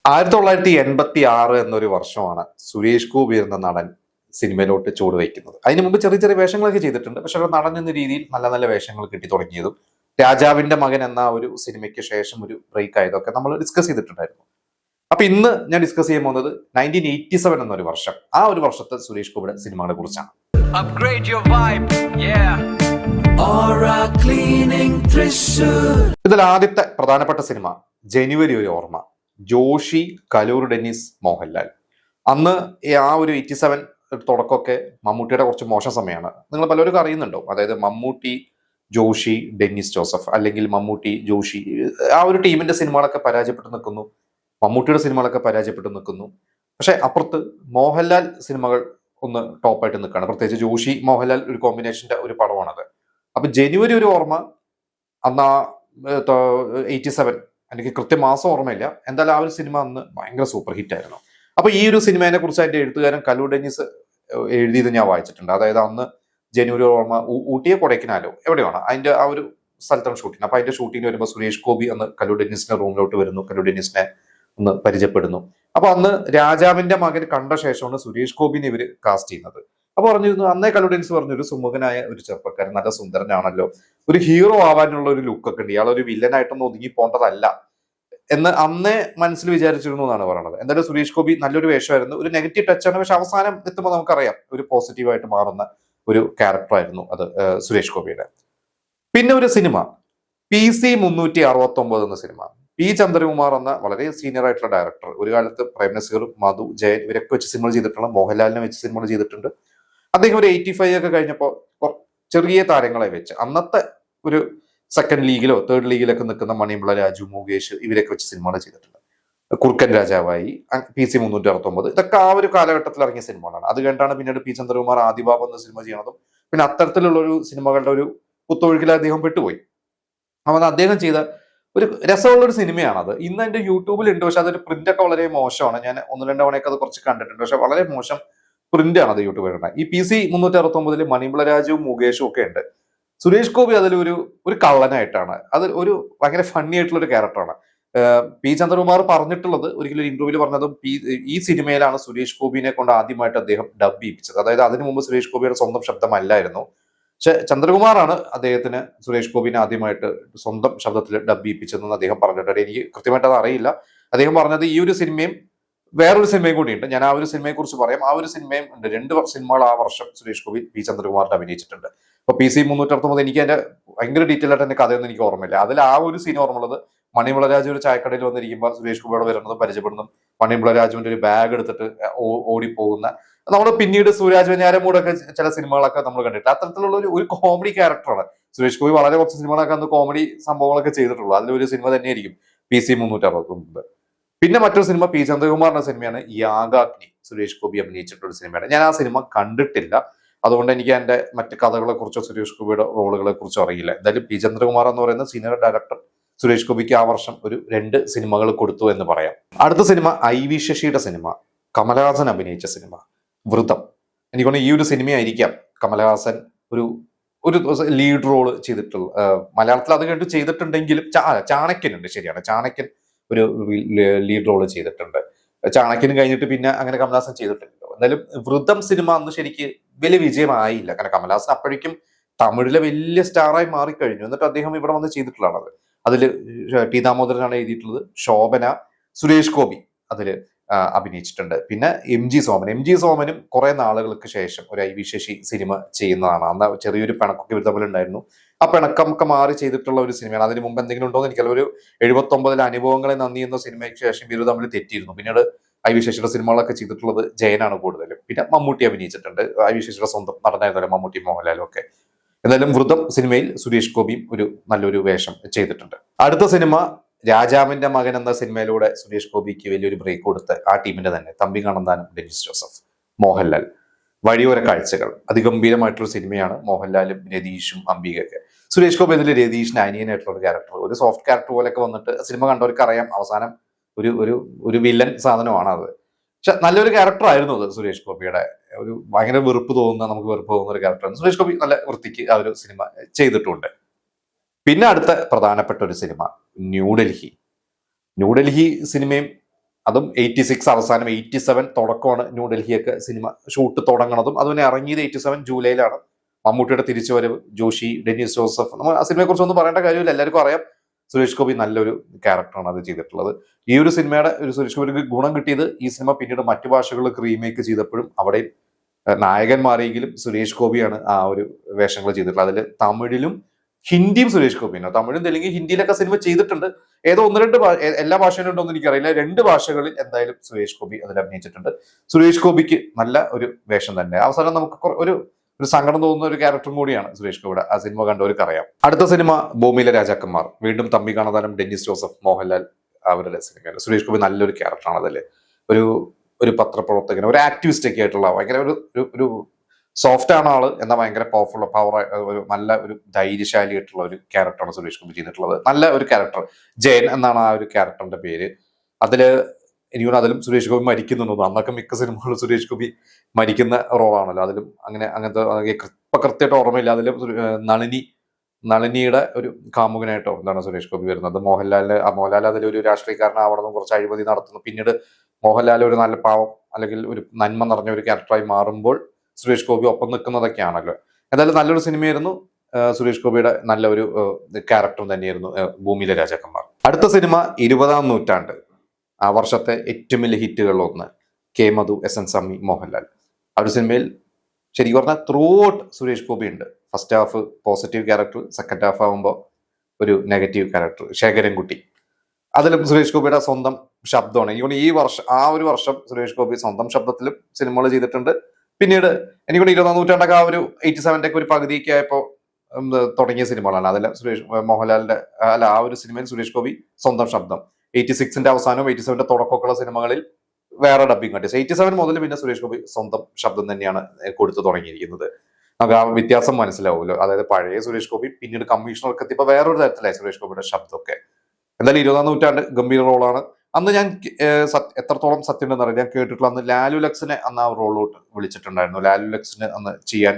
1986 എന്നൊരു വർഷമാണ് സുരേഷ് ഗോപി എന്ന നടൻ സിനിമയിലോട്ട് ചുവട് വയ്ക്കുന്നത്. അതിന് മുമ്പ് ചെറിയ ചെറിയ വേഷങ്ങളൊക്കെ ചെയ്തിട്ടുണ്ട്. പക്ഷെ ഒരു നടൻ എന്ന രീതിയിൽ നല്ല നല്ല വേഷങ്ങൾ കിട്ടി തുടങ്ങിയതും രാജാവിന്റെ മകൻ എന്ന ഒരു സിനിമയ്ക്ക് ശേഷം ഒരു ബ്രേക്ക് ആയതൊക്കെ നമ്മൾ ഡിസ്കസ് ചെയ്തിട്ടുണ്ടായിരുന്നു. അപ്പൊ ഇന്ന് ഞാൻ ഡിസ്കസ് ചെയ്യാൻ പോകുന്നത് 1987 എന്നൊരു വർഷം, ആ ഒരു വർഷത്തെ സുരേഷ് ഗോപിയുടെ സിനിമകളെ കുറിച്ചാണ്. ഇതിൽ ആദ്യത്തെ പ്രധാനപ്പെട്ട സിനിമ ജനുവരി ഒരു ഓർമ്മ, ജോഷി, കലൂർ ഡെന്നിസ്, മോഹൻലാൽ. അന്ന് ആ ഒരു 87 തുടക്കമൊക്കെ മമ്മൂട്ടിയുടെ കുറച്ച് മോശം സമയമാണ്. നിങ്ങൾ പലരും അറിയുന്നുണ്ടോ? അതായത് മമ്മൂട്ടി, ജോഷി, ഡെന്നിസ് ജോസഫ്, അല്ലെങ്കിൽ മമ്മൂട്ടി, ജോഷി, ആ ഒരു ടീമിന്റെ സിനിമകളൊക്കെ പരാജയപ്പെട്ട് നിൽക്കുന്നു. മമ്മൂട്ടിയുടെ സിനിമകളൊക്കെ പരാജയപ്പെട്ട് നിൽക്കുന്നു. പക്ഷെ അപ്പുറത്ത് മോഹൻലാൽ സിനിമകൾ ഒന്ന് ടോപ്പായിട്ട് നിൽക്കുകയാണ്. പ്രത്യേകിച്ച് ജോഷി മോഹൻലാൽ ഒരു കോമ്പിനേഷന്റെ ഒരു പടമാണത്. അപ്പൊ ജനുവരി ഒരു ഓർമ്മ, അന്ന് 87, എനിക്ക് കൃത്യമാസം ഓർമ്മയില്ല, എന്തായാലും ആ ഒരു സിനിമ അന്ന് ഭയങ്കര സൂപ്പർ ഹിറ്റ് ആയിരുന്നു. അപ്പൊ ഈ ഒരു സിനിമയെ കുറിച്ച് അതിന്റെ എഴുത്തുകാരൻ കലൂർ ഡെന്നിസ് എഴുതിയത് ഞാൻ വായിച്ചിട്ടുണ്ട്. അതായത് അന്ന് ജനുവരി ഓർമ്മ ഊട്ടിയെ കൊടൈക്കനാലോ എവിടെയാണ് അതിന്റെ ആ ഒരു സ്ഥലത്താണ് ഷൂട്ടിങ്. അപ്പൊ അതിന്റെ ഷൂട്ടിങ് വരുമ്പോൾ സുരേഷ് ഗോപി അന്ന് കലൂർ ഡെന്നിസിന്റെ റൂമിലോട്ട് വരുന്നു, കലൂർ ഡെന്നിസിനെ ഒന്ന് പരിചയപ്പെടുന്നു. അപ്പൊ അന്ന് രാജാവിന്റെ മകൻ കണ്ട ശേഷമാണ് സുരേഷ് ഗോപിനെ ഇവര് കാസ്റ്റ് ചെയ്യുന്നത്. അപ്പൊ പറഞ്ഞിരുന്നു, അന്നേ കലൂർ ഡെന്നിസ് പറഞ്ഞു, ഒരു സുമുഖനായ ഒരു ചെറുപ്പക്കാരൻ, നല്ല സുന്ദരനാണല്ലോ, ഒരു ഹീറോ ആവാനുള്ള ഒരു ലുക്കൊക്കെ ഉണ്ട്, ഇയാൾ ഒരു വില്ലനായിട്ടൊന്നും ഒതുങ്ങി പോകേണ്ടതല്ല എന്ന് അന്നേ മനസ്സിൽ വിചാരിച്ചിരുന്നു എന്നാണ് പറയുന്നത്. എന്തായാലും സുരേഷ് ഗോപി നല്ലൊരു വേഷമായിരുന്നു, ഒരു നെഗറ്റീവ് ടച്ചാണ്, പക്ഷെ അവസാനം എത്തുമ്പോൾ നമുക്കറിയാം ഒരു പോസിറ്റീവായിട്ട് മാറുന്ന ഒരു ക്യാരക്ടറായിരുന്നു അത് സുരേഷ് ഗോപിയുടെ. പിന്നെ ഒരു സിനിമ PC 369 എന്ന സിനിമ. പി ചന്ദ്രകുമാർ എന്ന വളരെ സീനിയർ ആയിട്ടുള്ള ഡയറക്ടർ, ഒരു കാലത്ത് പ്രേം നസീർ, മധു, ജയൻ ഇവരൊക്കെ വെച്ച് സിനിമകൾ ചെയ്തിട്ടുണ്ട്, മോഹൻലാലിനെ വെച്ച് സിനിമകൾ ചെയ്തിട്ടുണ്ട്. അദ്ദേഹം ഒരു 85 ഒക്കെ കഴിഞ്ഞപ്പോൾ ചെറിയ താരങ്ങളെ വെച്ച് അന്നത്തെ ഒരു സെക്കൻഡ് ലീഗിലോ തേർഡ് ലീഗിലൊക്കെ നിൽക്കുന്ന മണിയമ്പിള്ള രാജു, മുകേഷ് ഇവരൊക്കെ വെച്ച് സിനിമകൾ ചെയ്തിട്ടുണ്ട്. കുറുക്കൻ രാജാവായി, PC 369, ഇതൊക്കെ ആ ഒരു കാലഘട്ടത്തിൽ ഇറങ്ങിയ സിനിമകളാണ്. അത് കഴിഞ്ഞാണ് പിന്നീട് പി ചന്ദ്രകുമാർ ആദിബാബ് എന്ന സിനിമ ചെയ്യണതും പിന്നെ അത്തരത്തിലുള്ള ഒരു സിനിമകളുടെ ഒരു കുത്തൊഴുക്കിൽ അദ്ദേഹം പെട്ടുപോയി. അവൻ അദ്ദേഹം ചെയ്ത ഒരു രസമുള്ള ഒരു സിനിമയാണത്. ഇന്ന് എന്റെ യൂട്യൂബിൽ ഉണ്ട്, പക്ഷെ അതൊരു പ്രിന്റ് ഒക്കെ വളരെ മോശമാണ്. ഞാൻ 1-2 തവണയൊക്കെ അത് കുറച്ച് കണ്ടിട്ടുണ്ട്, പക്ഷെ വളരെ മോശം പ്രിന്റ് ആണ് അത് യൂട്യൂബിൽ ഉണ്ട്. ഈ PC 369 മണിയമ്പിള്ള രാജുവും മുകേഷും ഒക്കെ ഉണ്ട്. സുരേഷ് ഗോപി അതിലൊരു ഒരു കള്ളനായിട്ടാണ്, അത് ഒരു ഭയങ്കര ഫണ്ണി ആയിട്ടുള്ള ഒരു ക്യാരക്ടറാണ്. പി ചന്ദ്രകുമാർ പറഞ്ഞിട്ടുള്ളത്, ഒരിക്കലും ഒരു ഇന്റർവ്യൂവിൽ പറഞ്ഞതും ഈ സിനിമയിലാണ് സുരേഷ് ഗോപിനെ കൊണ്ട് ആദ്യമായിട്ട് അദ്ദേഹം ഡബ് ചെയ്യിപ്പിച്ചത്. അതായത് അതിനു മുമ്പ് സുരേഷ് ഗോപിയുടെ സ്വന്തം ശബ്ദമല്ലായിരുന്നു, പക്ഷെ ചന്ദ്രകുമാറാണ് അദ്ദേഹത്തിന് സുരേഷ് ഗോപിനെ ആദ്യമായിട്ട് സ്വന്തം ശബ്ദത്തിൽ ഡബ് ചെയ്യിപ്പിച്ചതെന്ന് അദ്ദേഹം പറഞ്ഞിട്ടുണ്ട്. എനിക്ക് കൃത്യമായിട്ട് അത് അറിയില്ല. അദ്ദേഹം പറഞ്ഞത് ഈ ഒരു സിനിമയും വേറൊരു സിനിമയും കൂടിയുണ്ട്, ഞാൻ ആ ഒരു സിനിമയെ കുറിച്ച് പറയാം. ആ ഒരു സിനിമയും ഉണ്ട്, 2 സിനിമകൾ ആ വർഷം സുരേഷ് ഗോപി പി ചന്ദ്രകുമാറിന്റെ അഭിനയിച്ചിട്ടുണ്ട്. അപ്പൊ PC 369 എനിക്ക് അതിന്റെ ഭയങ്കര ഡീറ്റെയിൽ ആയിട്ട് എന്റെ കഥയൊന്നും എനിക്ക് ഓർമ്മയില്ല. അതിൽ ആ ഒരു സീൻ ഓർമ്മയുള്ളത്, മണിയമ്പിള്ള രാജു ഒരു ചായക്കടയിൽ വന്നിരിക്കുമ്പോൾ സുരേഷ് ഗോപിയോട് വരുന്നതും പരിചയപ്പെടുന്നതും മണിയമ്പിള്ള രാജുവിന്റെ ഒരു ബാഗ് എടുത്തിട്ട് ഓടിപ്പോകുന്ന, നമ്മൾ പിന്നീട് സൂരാജ് വെഞ്ഞാരമൂടൊക്കെ ചില സിനിമകളൊക്കെ നമ്മൾ കണ്ടിട്ട് അത്തരത്തിലുള്ള ഒരു കോമഡി ക്യാരക്ടറാണ്. സുരേഷ് ഗോപി വളരെ കുറച്ച് സിനിമകളൊക്കെ അന്ന് കോമഡി സംഭവങ്ങളൊക്കെ ചെയ്തിട്ടുള്ളൂ. അതിലൊരു സിനിമ തന്നെയായിരിക്കും PC 369. പിന്നെ മറ്റൊരു സിനിമ പി ചന്ദ്രകുമാറിന്റെ സിനിമയാണ് യാഗാഗ്നി, സുരേഷ് ഗോപി അഭിനയിച്ചിട്ടുള്ള സിനിമയാണ്. ഞാൻ ആ സിനിമ കണ്ടിട്ടില്ല, അതുകൊണ്ട് എനിക്ക് അതിന്റെ മറ്റു കഥകളെ കുറിച്ചോ സുരേഷ് ഗോപിയുടെ റോളുകളെ കുറിച്ചോ അറിയില്ല. എന്തായാലും പി ചന്ദ്രകുമാർ എന്ന് പറയുന്ന സീനിയർ ഡയറക്ടർ സുരേഷ് ഗോപിക്ക് ആ വർഷം ഒരു 2 സിനിമകൾ കൊടുത്തു എന്ന് പറയാം. അടുത്ത സിനിമ IV ശശിയുടെ സിനിമ, കമലഹാസൻ അഭിനയിച്ച സിനിമ വ്രതം. എനിക്കൊന്ന് ഈ ഒരു സിനിമയായിരിക്കാം കമലഹാസൻ ഒരു ലീഡ് റോള് ചെയ്തിട്ടുള്ള, മലയാളത്തിൽ അത് കണ്ടു ചെയ്തിട്ടുണ്ടെങ്കിലും ചാണക്യൻ ഉണ്ട്, ശരിയാണ്, ചാണക്യൻ ഒരു ലീഡ് റോള് ചെയ്തിട്ടുണ്ട്. ചാണക്യന് കഴിഞ്ഞിട്ട് പിന്നെ അങ്ങനെ കമലഹാസൻ ചെയ്തിട്ടില്ലല്ലോ. എന്തായാലും വ്രതം സിനിമ അന്ന് ശരിക്ക് വലിയ വിജയമായില്ല, കാരണം കമലഹാസൻ അപ്പോഴേക്കും തമിഴിലെ വലിയ സ്റ്റാറായി മാറിക്കഴിഞ്ഞു. എന്നിട്ട് അദ്ദേഹം ഇവിടെ വന്ന് ചെയ്തിട്ടുള്ളതാണത്. അതിൽ ടി ദാമോദരനാണ് എഴുതിയിട്ടുള്ളത്, ശോഭന, സുരേഷ് ഗോപി അതിൽ അഭിനയിച്ചിട്ടുണ്ട്. പിന്നെ MG സോമനും കുറെ നാളുകൾക്ക് ശേഷം ഒരു IV ശശി സിനിമ ചെയ്യുന്നതാണ്. അന്ന് ചെറിയൊരു പിണക്കൊക്കെ ഇവർ തമ്മിലുണ്ടായിരുന്നു. ആ പിണക്കമൊക്കെ മാറി ചെയ്തിട്ടുള്ള ഒരു സിനിമയാണ്. അതിന് മുമ്പ് എന്തെങ്കിലും ഉണ്ടോ എന്ന് എനിക്കല്ല. ഒരു 79 അനുഭവങ്ങളെ നന്ദി എന്ന സിനിമയ്ക്ക് ശേഷം ഇവർ തമ്മിൽ തെറ്റിയിരുന്നു. പിന്നീട് IV ശശിയുടെ സിനിമകളൊക്കെ ചെയ്തിട്ടുള്ളത് ജയനാണ് കൂടുതലും. പിന്നെ മമ്മൂട്ടി അഭിനയിച്ചിട്ടുണ്ട്, IV ശശിയുടെ സ്വന്തം നടനായിരുന്നല്ലോ മമ്മൂട്ടി, മോഹൻലാലും ഒക്കെ. എന്തായാലും വ്രതം സിനിമയിൽ സുരേഷ് ഗോപിയും ഒരു നല്ലൊരു വേഷം ചെയ്തിട്ടുണ്ട്. അടുത്ത സിനിമ രാജാവിന്റെ മകൻ എന്ന സിനിമയിലൂടെ സുരേഷ് ഗോപിക്ക് വലിയൊരു ബ്രേക്ക് കൊടുത്ത് ആ ടീമിന്റെ തന്നെ തമ്പി കണ്ണന്താനം, ഡെന്നിസ് ജോസഫ്, മോഹൻലാൽ, വഴിയോര കാഴ്ചകൾ. അതിഗംഭീരമായിട്ടൊരു സിനിമയാണ്. മോഹൻലാലും രതീഷും അംബികയൊക്കെ. സുരേഷ് ഗോപി ഇതിൽ രതീഷിന് അനിയനായിട്ടുള്ള ഒരു ക്യാരക്ടർ, ഒരു സോഫ്റ്റ് ക്യാരക്ടർ പോലെയൊക്കെ വന്നിട്ട് സിനിമ കണ്ടവർക്ക് അറിയാം, അവസാനം ഒരു വില്ലൻ സാധനമാണ് അത്. പക്ഷെ നല്ലൊരു ക്യാരക്ടർ ആയിരുന്നു അത്. സുരേഷ് ഗോപിയുടെ ഒരു ഭയങ്കര വെറുപ്പ് തോന്നുന്ന ഒരു ക്യാരക്ടറാണ്. സുരേഷ് ഗോപി നല്ല വൃത്തിക്ക് ആ ഒരു സിനിമ ചെയ്തിട്ടുണ്ട്. പിന്നെ അടുത്ത പ്രധാനപ്പെട്ട ഒരു സിനിമ ന്യൂഡൽഹി സിനിമയും അതും 86 അവസാനം 87 തുടക്കമാണ് ന്യൂഡൽഹിയൊക്കെ സിനിമ ഷൂട്ട് തുടങ്ങണതും. അതുപോലെ ഇറങ്ങിയത് 87 ജൂലൈയിലാണ്. മമ്മൂട്ടിയുടെ തിരിച്ചുവരവ്, ജോഷി, ഡെന്നിസ് ജോസഫ്, നമ്മൾ ആ സിനിമയെ കുറിച്ച് ഒന്നും പറയേണ്ട കാര്യമില്ല, എല്ലാവർക്കും അറിയാം. സുരേഷ് ഗോപി നല്ലൊരു ക്യാരക്ടറാണ് അത് ചെയ്തിട്ടുള്ളത്. ഈ ഒരു സിനിമയുടെ ഒരു സുരേഷ് ഗോപിക്ക് ഗുണം കിട്ടിയത് ഈ സിനിമ പിന്നീട് മറ്റു ഭാഷകളിലേക്ക് റീമേക്ക് ചെയ്തപ്പോഴും അവിടെ നായകൻ മാറിയെങ്കിലും സുരേഷ് ഗോപിയാണ് ആ ഒരു വേഷങ്ങൾ ചെയ്തിട്ടുള്ളത്. അതിൽ തമിഴിലും ഹിന്ദിയും സുരേഷ് ഗോപിയാണ്. തമിഴും തെലുങ്ക് ഹിന്ദിയിലൊക്കെ സിനിമ ചെയ്തിട്ടുണ്ട്. ഏതോ ഒന്ന് രണ്ട് എല്ലാ ഭാഷയിലും ഉണ്ടോ എന്ന് എനിക്കറിയില്ല. 2 ഭാഷകളിൽ എന്തായാലും സുരേഷ് ഗോപി അതിൽ അഭിനയിച്ചിട്ടുണ്ട്. സുരേഷ് ഗോപിക്ക് നല്ല ഒരു വേഷം തന്നെ. അവസാനം നമുക്ക് ഒരു ഒരു സങ്കടം തോന്നുന്ന ഒരു ക്യാരക്ടറും കൂടിയാണ് സുരേഷ് ഗോപിയുടെ. ആ സിനിമ കണ്ടവർക്ക് അറിയാം. അടുത്ത സിനിമ ഭൂമിയിലെ രാജാക്കന്മാർ. വീണ്ടും തമ്പി കാണാതാരം, ഡെന്നിസ് ജോസഫ്, മോഹൻലാൽ അവരുടെ സിനിമയാണ്. സുരേഷ് ഗോപി നല്ലൊരു ക്യാരക്ടറാണ് അതിൽ. ഒരു ഒരു പത്രപ്രവർത്തകൻ, ഒരു ആക്ടിവിസ്റ്റ് ഒക്കെ ആയിട്ടുള്ള ഭയങ്കര ഒരു സോഫ്റ്റ് ആണ് ആള്, എന്നാൽ ഭയങ്കര പവർ, ഒരു നല്ല ഒരു ധൈര്യശാലി ആയിട്ടുള്ള ഒരു ക്യാരക്ടറാണ് സുരേഷ് ഗോപി ചെയ്തിട്ടുള്ളത്. നല്ല ഒരു ക്യാരക്ടർ. ജയൻ എന്നാണ് ആ ഒരു ക്യാരക്ടറിന്റെ പേര്. അതില് എനിക്കൊന്ന് അതിലും സുരേഷ് ഗോപി മരിക്കുന്നുണ്ടോ? അന്നൊക്കെ മിക്ക സിനിമകളിലും സുരേഷ് ഗോപി മരിക്കുന്ന റോളാണല്ലോ. അതിലും അങ്ങനത്തെ കൃത്യമായിട്ട് ഓർമ്മയില്ല. അതിലും നളിനിയുടെ ഒരു കാമുകനായിട്ടോ എന്താണ് സുരേഷ് ഗോപി വരുന്നത്. മോഹൻലാൽ അതിലൊരു രാഷ്ട്രീയക്കാരനാവണമെന്നും കുറച്ച് അഴിമതി നടത്തുന്നു. പിന്നീട് മോഹൻലാൽ ഒരു നല്ല പാവം അല്ലെങ്കിൽ ഒരു നന്മ നിറഞ്ഞ ഒരു ക്യാരക്ടറായി മാറുമ്പോൾ സുരേഷ് ഗോപി ഒപ്പം നിൽക്കുന്നതൊക്കെയാണല്ലോ. എന്തായാലും നല്ലൊരു സിനിമയായിരുന്നു. സുരേഷ് ഗോപിയുടെ നല്ല ഒരു ക്യാരക്ടർ തന്നെയായിരുന്നു ഭൂമിയിലെ രാജാക്കന്മാർ. അടുത്ത സിനിമ 20-ാം നൂറ്റാണ്ട്. ആ വർഷത്തെ ഏറ്റവും വലിയ ഹിറ്റുകളിൽ ഒന്ന് കെ മധു, എസ് എൻ സമ്മി, മോഹൻലാൽ. ആ ഒരു സിനിമയിൽ ശരിക്കും പറഞ്ഞാൽ ത്രൂ ഔട്ട് സുരേഷ് ഗോപി ഉണ്ട്. First half positive character, second half ആകുമ്പോൾ ഒരു നെഗറ്റീവ് ക്യാരക്ടർ, ശേഖരൻകുട്ടി. അതിലും സുരേഷ് ഗോപിയുടെ സ്വന്തം ശബ്ദമാണ്. എനിക്കൊണ്ട് ഈ വർഷം ആ ഒരു വർഷം സുരേഷ് ഗോപി സ്വന്തം ശബ്ദത്തിലും സിനിമകൾ ചെയ്തിട്ടുണ്ട്. പിന്നീട് എനിക്കൊണ്ട് 20-ാം നൂറ്റാണ്ടൊക്കെ ആ ഒരു 87-ന്റെ ഒക്കെ ഒരു പകുതിയൊക്കെ ആയപ്പോൾ തുടങ്ങിയ സിനിമകളാണ്. അതെല്ലാം മോഹൻലാലിന്റെ ആ ഒരു സിനിമയിൽ സുരേഷ് ഗോപി സ്വന്തം ശബ്ദം. 86-ന്റെ അവസാനവും 87-ന്റെ തുടക്കമൊക്കെയുള്ള സിനിമകളിൽ വേറെ ഡബിങ് കണ്ടിച്ച് 87 മുതൽ പിന്നെ സുരേഷ് ഗോപി സ്വന്തം ശബ്ദം തന്നെയാണ് കൊടുത്തു തുടങ്ങിയിരിക്കുന്നത്. നമുക്ക് ആ വ്യത്യാസം മനസ്സിലാവുമല്ലോ. അതായത് പഴയ സുരേഷ് ഗോപി പിന്നീട് കമ്മീഷണർക്ക് എത്തിയപ്പോൾ വേറൊരു തരത്തിലായി സുരേഷ് ഗോപിയുടെ ശബ്ദമൊക്കെ. എന്തായാലും 20-ാം നൂറ്റാണ്ട് ഗംഭീര റോളാണ്. അന്ന് ഞാൻ എത്രത്തോളം സത്യം ഉണ്ടെന്ന് അറിയാം, ഞാൻ കേട്ടിട്ടുള്ള അന്ന് ലാലു ലക്സിനെ അന്ന് ആ റോളിലോട്ട് വിളിച്ചിട്ടുണ്ടായിരുന്നു. ലാലു ലക്സിന് അന്ന് ചെയ്യാൻ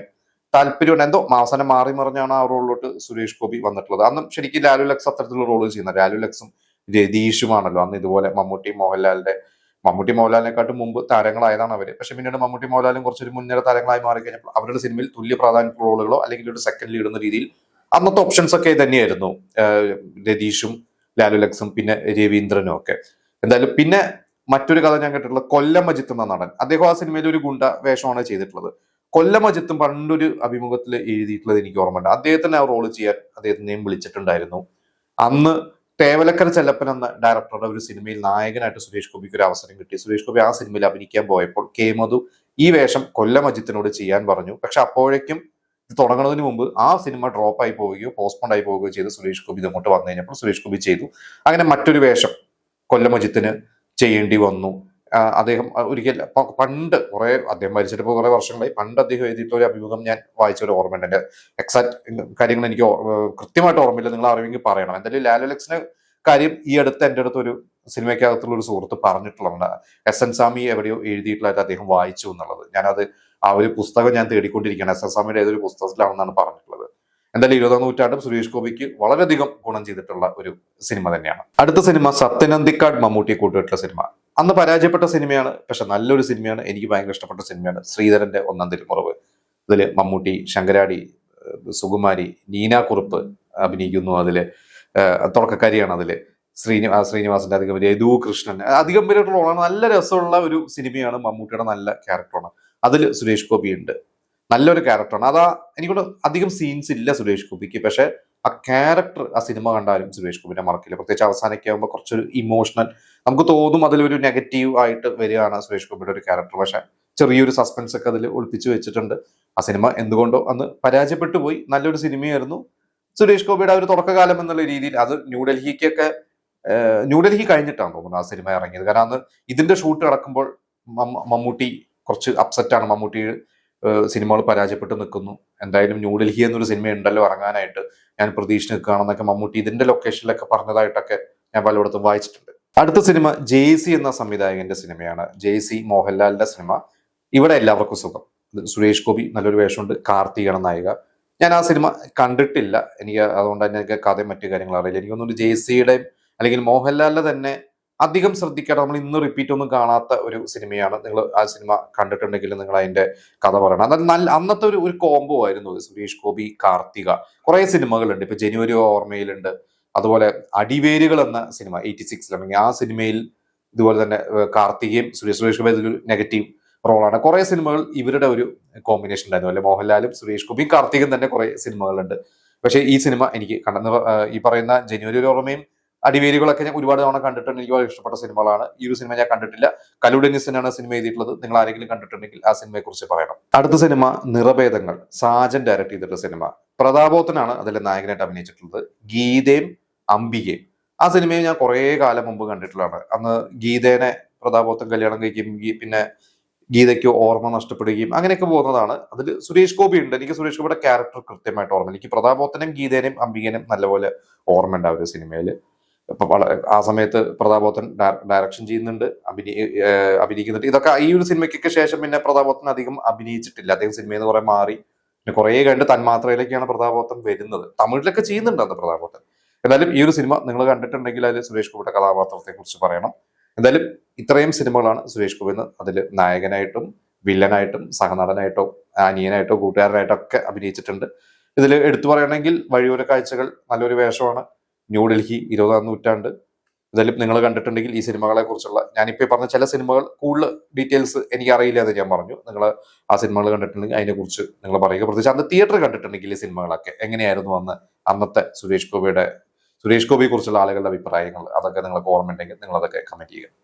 താല്പര്യമുണ്ട്. എന്തോ അവസാനം മാറി മറിഞ്ഞാണ് ആ റോളിലോട്ട് സുരേഷ് ഗോപി വന്നിട്ടുള്ളത്. അന്നും ശരിക്കും ലാലു ലക്സ് അത്തരത്തിലുള്ള റോള് ചെയ്യുന്നത്. ലാലു ലക്സും രതീഷുമാണല്ലോ അന്ന് ഇതുപോലെ മമ്മൂട്ടി മോഹൻലാലിനെക്കാട്ടും മുമ്പ് താരങ്ങളായതാണ് അവര്. പക്ഷെ പിന്നീട് മമ്മൂട്ടി മോഹൻലാലും കുറച്ചൊരു മുൻനിര താരങ്ങളായി മാറി കഴിഞ്ഞപ്പോൾ അവരുടെ സിനിമയിൽ തുല്യ പ്രാധാന്യമുള്ള റോളുകളോ അല്ലെങ്കിൽ ഒരു സെക്കൻഡ് ലീഡ് എന്ന രീതിയിൽ അന്നത്തെ ഓപ്ഷൻസ് ഒക്കെ തന്നെയായിരുന്നു രതീഷും ലാലു ലക്സും പിന്നെ രവീന്ദ്രനും ഒക്കെ. എന്തായാലും പിന്നെ മറ്റൊരു കഥ ഞാൻ കേട്ടിട്ടുള്ളത് കൊല്ലം അജിത്ത് എന്ന നടൻ. അദ്ദേഹം ആ സിനിമയിൽ ഒരു ഗുണ്ട വേഷമാണ് ചെയ്തിട്ടുള്ളത്. കൊല്ലം അജിത്തും പണ്ടൊരു അഭിമുഖത്തിൽ എഴുതിയിട്ടുള്ളത് എനിക്ക് ഓർമ്മയുണ്ട്. അദ്ദേഹത്തിന് ആ റോള് ചെയ്യാൻ അദ്ദേഹത്തിനെയും വിളിച്ചിട്ടുണ്ടായിരുന്നു. അന്ന് തേവലക്കര ചെല്ലപ്പൻ എന്ന ഡയറക്ടറുടെ ഒരു സിനിമയിൽ നായകനായിട്ട് സുരേഷ് ഗോപിക്ക് ഒരു അവസരം കിട്ടി. സുരേഷ് ഗോപി ആ സിനിമയിൽ അഭിനയിക്കാൻ പോയപ്പോൾ കെ മധു ഈ വേഷം കൊല്ലം അജിത്തിനോട് ചെയ്യാൻ പറഞ്ഞു. പക്ഷെ അപ്പോഴേക്കും ഇത് തുടങ്ങുന്നതിന് മുമ്പ് ആ സിനിമ ഡ്രോപ്പ് ആയി പോവുകയോ പോസ്റ്റ്പോൺ ആയി പോവുകയോ ചെയ്ത് സുരേഷ് ഗോപി ഇങ്ങോട്ട് വന്നു കഴിഞ്ഞപ്പോൾ സുരേഷ് ഗോപി ചെയ്തു. അങ്ങനെ മറ്റൊരു വേഷം കൊല്ലം അജിത്തിന് ചെയ്യേണ്ടി വന്നു. അദ്ദേഹം ഒരിക്കൽ പണ്ട് അദ്ദേഹം മരിച്ചിട്ട് കുറെ വർഷങ്ങളായി, പണ്ട് അദ്ദേഹം എഴുതിയിട്ടുള്ള ഒരു അഭിമുഖം ഞാൻ വായിച്ച ഒരു ഓർമ്മയുണ്ട്. എന്റെ എക്സാക്ട് കാര്യങ്ങൾ എനിക്ക് കൃത്യമായിട്ട് ഓർമ്മയില്ല, നിങ്ങൾ അറിവെങ്കിൽ പറയണം. എന്തായാലും ലാലു ലക്സിന്റെ കാര്യം ഈ അടുത്ത് എൻ്റെ അടുത്ത് ഒരു സിനിമയ്ക്കകത്തുള്ള ഒരു സുഹൃത്ത് പറഞ്ഞിട്ടുള്ളതാണ്. എസ് എൻ സ്വാമി എവിടെയോ എഴുതിയിട്ടുള്ളതായിട്ട് അദ്ദേഹം വായിച്ചു എന്നുള്ളത്. ഞാനത് ആ ഒരു പുസ്തകം ഞാൻ തേടിക്കൊണ്ടിരിക്കുകയാണ്. എസ് എൻ സ്വാമിയുടെ ഏതൊരു പുസ്തകത്തിലാണെന്നാണ് പറഞ്ഞിട്ടുള്ളത്. എന്തായാലും 20-ാം നൂറ്റാണ്ടും സുരേഷ് ഗോപിക്ക് വളരെയധികം ഗുണം ചെയ്തിട്ടുള്ള ഒരു സിനിമ തന്നെയാണ്. അടുത്ത സിനിമ സത്യനന്ദിക്കാട് മമ്മൂട്ടിയെ കൂട്ടിയിട്ടുള്ള സിനിമ. അന്ന് പരാജയപ്പെട്ട സിനിമയാണ്, പക്ഷെ നല്ലൊരു സിനിമയാണ്. എനിക്ക് ഭയങ്കര ഇഷ്ടപ്പെട്ട സിനിമയാണ് ശ്രീധരന്റെ ഒന്നാം തിരുമുറവ്. ഇതില് മമ്മൂട്ടി, ശങ്കരാടി, സുകുമാരി, നീന കുറുപ്പ് അഭിനയിക്കുന്നു. അതില് തുടക്കക്കാരിയാണ്. അതില് ശ്രീനിവാസന്റെ അധികം യദു കൃഷ്ണൻ അധികം പേരായിട്ടുള്ള റോളാണ്. നല്ല രസമുള്ള ഒരു സിനിമയാണ്. മമ്മൂട്ടിയുടെ നല്ല ക്യാരക്ടറാണ്. അതിൽ സുരേഷ് ഗോപി ഉണ്ട്. നല്ലൊരു ക്യാരക്ടറാണ്. എനിക്കൊണ്ട് അധികം സീൻസ് ഇല്ല സുരേഷ് ഗോപിക്ക്, പക്ഷെ ആ ക്യാരക്ടർ ആ സിനിമ കണ്ടാലും സുരേഷ് ഗോപിനെ മറക്കില്ല. പ്രത്യേകിച്ച് അവസാനമൊക്കെ ആകുമ്പോൾ കുറച്ചൊരു ഇമോഷണൽ നമുക്ക് തോന്നും. അതിലൊരു നെഗറ്റീവ് ആയിട്ട് വരികയാണ് സുരേഷ് ഗോപിയുടെ ഒരു ക്യാരക്ടർ. പക്ഷെ ചെറിയൊരു സസ്പെൻസ് ഒക്കെ അതിൽ ഒളിപ്പിച്ചു വെച്ചിട്ടുണ്ട്. ആ സിനിമ എന്തുകൊണ്ടോ അന്ന് പരാജയപ്പെട്ടു പോയി. നല്ലൊരു സിനിമയായിരുന്നു. സുരേഷ് ഗോപിയുടെ ഒരു തുടക്കകാലം എന്നുള്ള രീതിയിൽ അത് ന്യൂഡൽഹി കഴിഞ്ഞിട്ടാണ് തോന്നുന്നു ആ സിനിമ ഇറങ്ങിയത്. കാരണം അന്ന് ഇതിന്റെ ഷൂട്ട് നടക്കുമ്പോൾ മമ്മൂട്ടി കുറച്ച് അപ്സെറ്റാണ്. മമ്മൂട്ടി സിനിമകൾ പരാജയപ്പെട്ട് നിൽക്കുന്നു. എന്തായാലും ന്യൂഡൽഹി എന്നൊരു സിനിമ ഉണ്ടല്ലോ ഇറങ്ങാനായിട്ട്, ഞാൻ പ്രതീക്ഷ നിൽക്കുകയാണെന്നൊക്കെ മമ്മൂട്ടി ഇതിന്റെ ലൊക്കേഷനിലൊക്കെ പറഞ്ഞതായിട്ടൊക്കെ ഞാൻ പലയിടത്തും വായിച്ചിട്ടുണ്ട്. അടുത്ത സിനിമ ജെയ്സി എന്ന സംവിധായകന്റെ സിനിമയാണ്. ജെയ്സി മോഹൻലാലിന്റെ സിനിമ. ഇവിടെ എല്ലാവർക്കും സുഖം. സുരേഷ് ഗോപി നല്ലൊരു വേഷമുണ്ട്, കാർത്തികയാണ് നായിക. ഞാൻ ആ സിനിമ കണ്ടിട്ടില്ല, എനിക്ക് അതുകൊണ്ട് തന്നെ എനിക്ക് കഥയും മറ്റു കാര്യങ്ങൾ അറിയില്ല. എനിക്കൊന്നും ജെയ്സിയുടെ അല്ലെങ്കിൽ മോഹൻലാലിന്റെ തന്നെ അധികം ശ്രദ്ധിക്കാതെ നമ്മൾ ഇന്ന് റിപ്പീറ്റ് ഒന്നും കാണാത്ത ഒരു സിനിമയാണ്. നിങ്ങൾ ആ സിനിമ കണ്ടിട്ടുണ്ടെങ്കിൽ നിങ്ങൾ അതിന്റെ കഥ പറയണം. എന്നാൽ നല്ല അന്നത്തെ ഒരു കോംബോ ആയിരുന്നു ഇത്. സുരേഷ് ഗോപി, കാർത്തിക, കുറെ സിനിമകളുണ്ട്. ഇപ്പൊ ജനുവരി ഓർമ്മയിലുണ്ട്. അതുപോലെ അടിവേരുകൾ എന്ന സിനിമ 86 ആ സിനിമയിൽ ഇതുപോലെ തന്നെ കാർത്തികയും സുരേഷ് ഗോപി ഒരു നെഗറ്റീവ് റോളാണ്. കുറെ സിനിമകൾ ഇവരുടെ ഒരു കോമ്പിനേഷൻ ഉണ്ടായിരുന്നു. അല്ലെ മോഹൻലാലും സുരേഷ് ഗോപിയും കാർത്തികയും തന്നെ കുറെ സിനിമകളുണ്ട്. പക്ഷേ ഈ സിനിമ എനിക്ക് ഈ പറയുന്ന ജനുവരി ഒരു ഓർമ്മയും അടിവേരുകളൊക്കെ ഞാൻ ഒരുപാട് തവണ കണ്ടിട്ടുണ്ട്. എനിക്ക് വളരെ ഇഷ്ടപ്പെട്ട സിനിമകളാണ്. ഈ ഒരു സിനിമ ഞാൻ കണ്ടിട്ടില്ല. കലു ഡെന്നിസിനാണ് സിനിമ എഴുതിയിട്ടുള്ളത്. നിങ്ങൾ ആരെങ്കിലും കണ്ടിട്ടുണ്ടെങ്കിൽ ആ സിനിമയെ കുറിച്ച് പറയണം. അടുത്ത സിനിമ നിറഭേദങ്ങൾ, സാജൻ ഡയറക്ട് ചെയ്തിട്ടുള്ള സിനിമ. പ്രതാപോത്തനാണ് അതിലെ നായകനായിട്ട് അഭിനയിച്ചിട്ടുള്ളത്. ഗീതയും അംബികയും. ആ സിനിമയെ ഞാൻ കുറെ കാലം മുമ്പ് കണ്ടിട്ടുള്ളതാണ്. അന്ന് ഗീതേനെ പ്രതാപോത്തൻ കല്യാണം കഴിക്കും, പിന്നെ ഗീതയ്ക്ക് ഓർമ്മ നഷ്ടപ്പെടുകയും അങ്ങനെയൊക്കെ പോകുന്നതാണ്. അതിൽ സുരേഷ് ഗോപി ഉണ്ട്. എനിക്ക് സുരേഷ് ഗോപിയുടെ ക്യാരക്ടർ കൃത്യമായിട്ട് ഓർമ്മ. എനിക്ക് പ്രതാപോത്തനെയും ഗീതേനെയും അംബികനെയും നല്ലപോലെ ഓർമ്മയുണ്ട് ആ ഒരു സിനിമയില്. ഇപ്പൊ ആ സമയത്ത് പ്രതാപോത്തൻ ഡയറക്ഷൻ ചെയ്യുന്നുണ്ട്, അഭിനയിക്കുന്നുണ്ട്. ഇതൊക്കെ ഈ ഒരു സിനിമയ്ക്കൊക്കെ ശേഷം പിന്നെ പ്രതാപോത്തൻ അധികം അഭിനയിച്ചിട്ടില്ല. അദ്ദേഹം സിനിമയിൽ നിന്ന് കുറെ മാറി. പിന്നെ കുറെ കഴിഞ്ഞ് തന്മാത്രയിലേക്കാണ് പ്രതാപോത്തൻ വരുന്നത്. തമിഴിലൊക്കെ ചെയ്യുന്നുണ്ട് അന്ന് പ്രതാപോത്തൻ. എന്തായാലും ഈ ഒരു സിനിമ നിങ്ങൾ കണ്ടിട്ടുണ്ടെങ്കിൽ അതിൽ സുരേഷ് ഗോപിയുടെ കഥാപാത്രത്തെ കുറിച്ച് പറയണം. എന്തായാലും ഇത്രയും സിനിമകളാണ് സുരേഷ് ഗോപി അതിൽ നായകനായിട്ടും വില്ലനായിട്ടും സഹനടനായിട്ടോ അനിയനായിട്ടോ കൂട്ടുകാരനായിട്ടോ ഒക്കെ അഭിനയിച്ചിട്ടുണ്ട്. ഇതിൽ എടുത്തു പറയുകയാണെങ്കിൽ വഴിയോര കാഴ്ചകൾ നല്ലൊരു വേഷമാണ്. ന്യൂഡൽഹി, 20ാം നൂറ്റാണ്ട്. എന്തായാലും നിങ്ങൾ കണ്ടിട്ടുണ്ടെങ്കിൽ ഈ സിനിമകളെ കുറിച്ചുള്ള ഞാനിപ്പോൾ പറഞ്ഞ ചില സിനിമകൾ കൂടുതൽ ഡീറ്റെയിൽസ് എനിക്ക് അറിയില്ല എന്ന് ഞാൻ പറഞ്ഞു. നിങ്ങൾ ആ സിനിമകൾ കണ്ടിട്ടുണ്ടെങ്കിൽ അതിനെക്കുറിച്ച് നിങ്ങൾ പറയുക. പ്രത്യേകിച്ച് അന്ന് തിയേറ്റർ കണ്ടിട്ടുണ്ടെങ്കിൽ ഈ സിനിമകളൊക്കെ എങ്ങനെയായിരുന്നു അന്നത്തെ സുരേഷ് ഗോപിയെ കുറിച്ചുള്ള ആളുകളുടെ അഭിപ്രായങ്ങൾ അതൊക്കെ നിങ്ങൾക്ക് ഓർമ്മയുണ്ടെങ്കിൽ നിങ്ങൾ അതൊക്കെ കമന്റ് ചെയ്യുക.